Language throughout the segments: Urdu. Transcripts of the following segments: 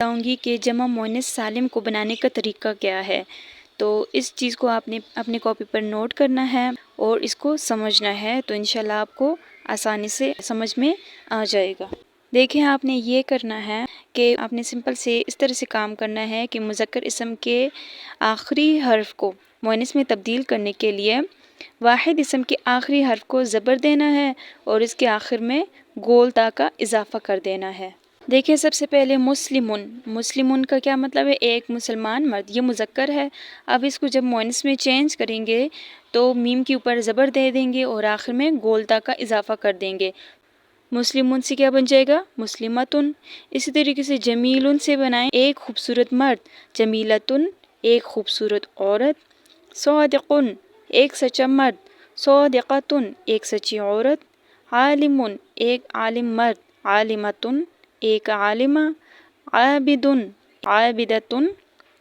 بتاؤں گی کہ جمع مؤنث سالم کو بنانے کا طریقہ کیا ہے۔ تو اس چیز کو آپ نے اپنے کاپی پر نوٹ کرنا ہے اور اس کو سمجھنا ہے، تو انشاءاللہ آپ کو آسانی سے سمجھ میں آ جائے گا۔ دیکھیں آپ نے یہ کرنا ہے کہ آپ نے سمپل سے اس طرح سے کام کرنا ہے کہ مذکر اسم کے آخری حرف کو مؤنث میں تبدیل کرنے کے لیے واحد اسم کے آخری حرف کو زبر دینا ہے اور اس کے آخر میں گول تا کا اضافہ کر دینا ہے۔ دیکھیں سب سے پہلے مسلمن، مسلمن کا کیا مطلب ہے؟ ایک مسلمان مرد، یہ مذکر ہے۔ اب اس کو جب مؤنث میں چینج کریں گے تو میم کے اوپر زبر دے دیں گے اور آخر میں گول تا کا اضافہ کر دیں گے۔ مسلمن سے کیا بن جائے گا؟ مسلمتن۔ اسی طریقے سے جمیلن سے بنائیں ایک خوبصورت مرد، جمیلتن ایک خوبصورت عورت۔ صادقن ایک سچا مرد، صادقتن ایک سچی عورت۔ عالمن ایک عالم مرد، عالمتن ایک عالمہ۔ عابدن عابدتن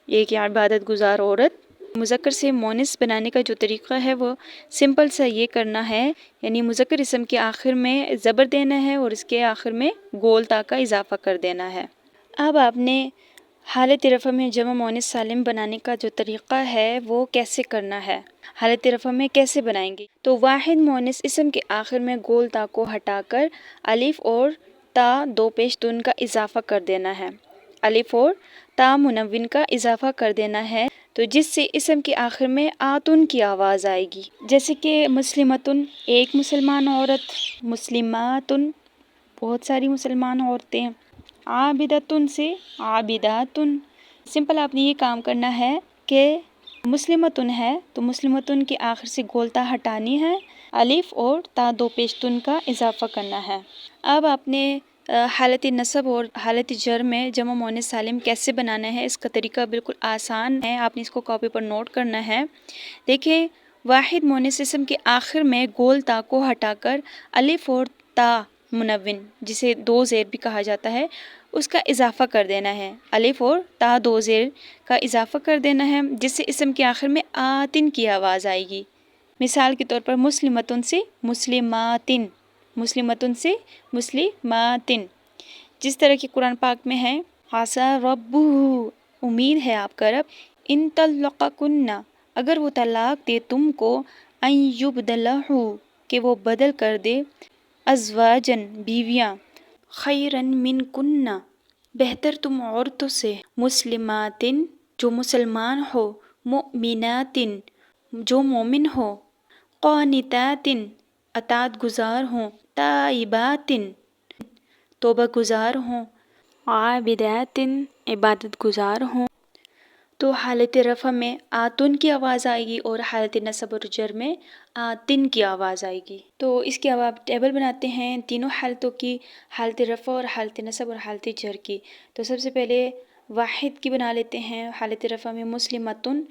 ایک عبادت گزار عورت۔ مذکر سے مؤنث بنانے کا جو طریقہ ہے وہ سمپل سا یہ کرنا ہے، یعنی مذکر اسم کے آخر میں زبر دینا ہے اور اس کے آخر میں گول تا کا اضافہ کر دینا ہے۔ اب آپ نے حالت رفع میں جمع مؤنث سالم بنانے کا جو طریقہ ہے وہ کیسے کرنا ہے، حالت رفع میں کیسے بنائیں گے؟ تو واحد مؤنث اسم کے آخر میں گول تا کو ہٹا کر الف اور تا دو پیش تن کا اضافہ کر دینا ہے، الف اور تا منون کا اضافہ کر دینا ہے، تو جس سے اسم کے آخر میں آتن کی آواز آئے گی، جیسے کہ مسلمتن ایک مسلمان عورت، مسلماتن بہت ساری مسلمان عورتیں، عابدتن سے عابداتن۔ سمپل آپ نے یہ کام کرنا ہے کہ مسلمتن ہے تو مسلمتن کے آخر سے گول تا ہٹانی ہے، الف اور تا دو پیش تن کا اضافہ کرنا ہے۔ اب آپ نے حالت نصب اور حالت جر میں جمع مؤنث سالم کیسے بنانا ہے، اس کا طریقہ بالکل آسان ہے، آپ نے اس کو کاپی پر نوٹ کرنا ہے۔ دیکھیں واحد مؤنث اسم کے آخر میں گول تا کو ہٹا کر الف اور تا منون، جسے دو زیر بھی کہا جاتا ہے، اس کا اضافہ کر دینا ہے، الف اور تا دو زیر کا اضافہ کر دینا ہے، جس سے اسم کے آخر میں آتن کی آواز آئے گی۔ مثال کے طور پر مسلمتن سے مسلماتن، مسلمتن سے مسلماتن، جس طرح کی قرآن پاک میں ہے عسیٰ ربہ، امید ہے آپ کا رب، ان طلقکن اگر وہ طلاق دے تم کو، ان یبدلہ کہ وہ بدل کر دے، ازواجن بیویاں، خیرن منکن بہتر تم عورتوں سے، مسلماتن جو مسلمان ہو، مؤمناتن جو مومن ہو، قانتاتن اطاعت گزار ہوں، تائباتن توبہ گزار ہوں، عابداتن عبادت گزار ہوں۔ تو حالت رفع میں آتن کی آواز آئے گی اور حالت نصب اور جر میں آتن کی آواز آئے گی۔ تو اس کے اب آپ ٹیبل بناتے ہیں تینوں حالتوں کی، حالت رفع اور حالت نصب اور حالت جر کی۔ تو سب سے پہلے واحد کی بنا لیتے ہیں، حالت رفع میں مسلمتن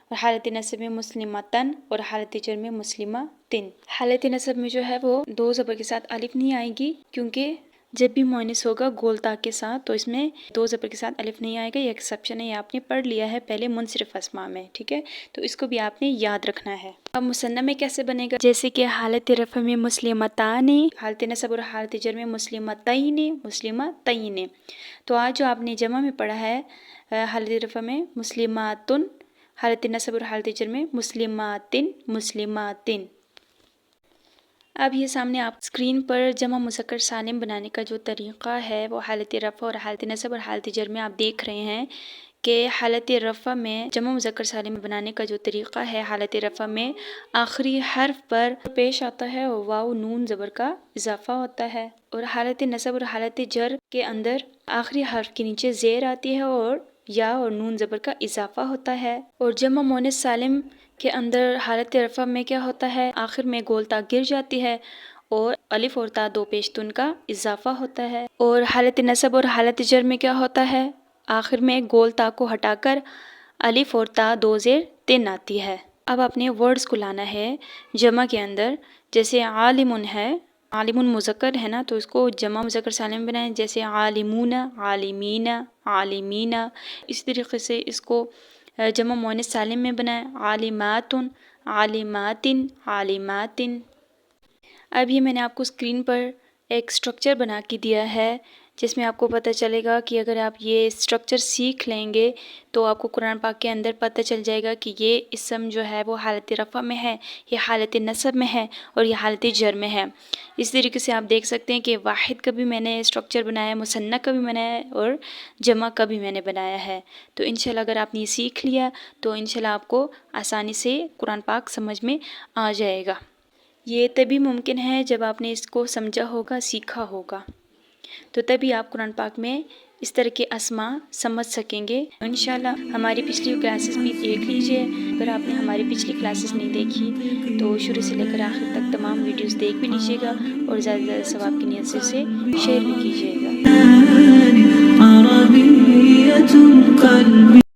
اور حالت نصب میں مسلمتن اور حالت جر میں مسلمتن۔ حالت نصب میں جو ہے وہ دو زبر کے ساتھ الف نہیں آئے گی، کیونکہ جب بھی مؤنث ہوگا گول تا کے ساتھ تو اس میں دو زبر کے ساتھ الف نہیں آئے گا، یہ ایکسیپشن ہے، یہ آپ نے پڑھ لیا ہے پہلے منصرف اسماء میں، ٹھیک ہے؟ تو اس کو بھی آپ نے یاد رکھنا ہے۔ اب مثنیٰ میں کیسے بنے گا؟ جیسے کہ حالت رفع میں مسلمتان، حالت نصب اور حالت جر میں مسلمتین، مسلمتین۔ تو آج جو آپ نے جمع میں پڑھا ہے حالت رفع میں مسلماتن، حالت نصب اور حالت جر میں مسلماتن، مسلماتن۔ اب یہ سامنے آپ اسکرین پر جمع مذکر سالم بنانے کا جو طریقہ ہے وہ حالت رفع اور حالت نصب اور حالت جر میں آپ دیکھ رہے ہیں کہ حالت رفع میں جمع مذکر سالم بنانے کا جو طریقہ ہے، حالت رفع میں آخری حرف پر پیش آتا ہے اور واو نون زبر کا اضافہ ہوتا ہے، اور حالت نصب اور حالت جر کے اندر آخری حرف کے نیچے زیر آتی ہے اور یا اور نون زبر کا اضافہ ہوتا ہے، اور جمع مؤنث سالم کے اندر حالت رفع میں کیا ہوتا ہے، آخر میں گول تا گر جاتی ہے اور الف اور تا دو پیش تن کا اضافہ ہوتا ہے، اور حالت نصب اور حالت جر میں کیا ہوتا ہے، آخر میں گول تا کو ہٹا کر الف اور تا دو زیر تن آتی ہے۔ اب اپنے ورڈز کو لانا ہے جمع کے اندر، جیسے عالمن ہے، عالمن مذکر ہے نا، تو اس کو جمع مذکر سالم بنائیں، جیسے عالمون، عالمین، عالمین۔ اسی طریقے سے اس کو جمع مؤنث سالم میں بنائیں، عالماتن، عالماتن، عالماتن۔ اب یہ میں نے آپ کو اسکرین پر ایک سٹرکچر بنا کے دیا ہے جس میں آپ کو پتہ چلے گا کہ اگر آپ یہ اسٹرکچر سیکھ لیں گے تو آپ کو قرآن پاک کے اندر پتہ چل جائے گا کہ یہ اسم جو ہے وہ حالت رفع میں ہے، یہ حالت نصب میں ہے اور یہ حالت جر میں ہے۔ اس طریقے سے آپ دیکھ سکتے ہیں کہ واحد کا بھی میں نے اسٹرکچر بنایا ہے، مثنیٰ کا بھی بنایا ہے اور جمع کا بھی میں نے بنایا ہے۔ تو انشاءاللہ اگر آپ نے یہ سیکھ لیا تو انشاءاللہ آپ کو آسانی سے قرآن پاک سمجھ میں آ جائے گا۔ یہ تبھی ممکن ہے جب آپ نے اس کو سمجھا ہوگا، سیکھا ہوگا، تو تبھی آپ قرآن پاک میں اس طرح کے اسما سمجھ سکیں گے۔ انشاءاللہ ہماری پچھلی کلاسز بھی دیکھ لیجئے۔ اگر آپ نے ہماری پچھلی کلاسز نہیں دیکھی تو شروع سے لے کر آخر تک تمام ویڈیوز دیکھ بھی لیجئے گا اور زیادہ سے زیادہ ثواب کی نیت سے اسے شیئر بھی کیجئے گا۔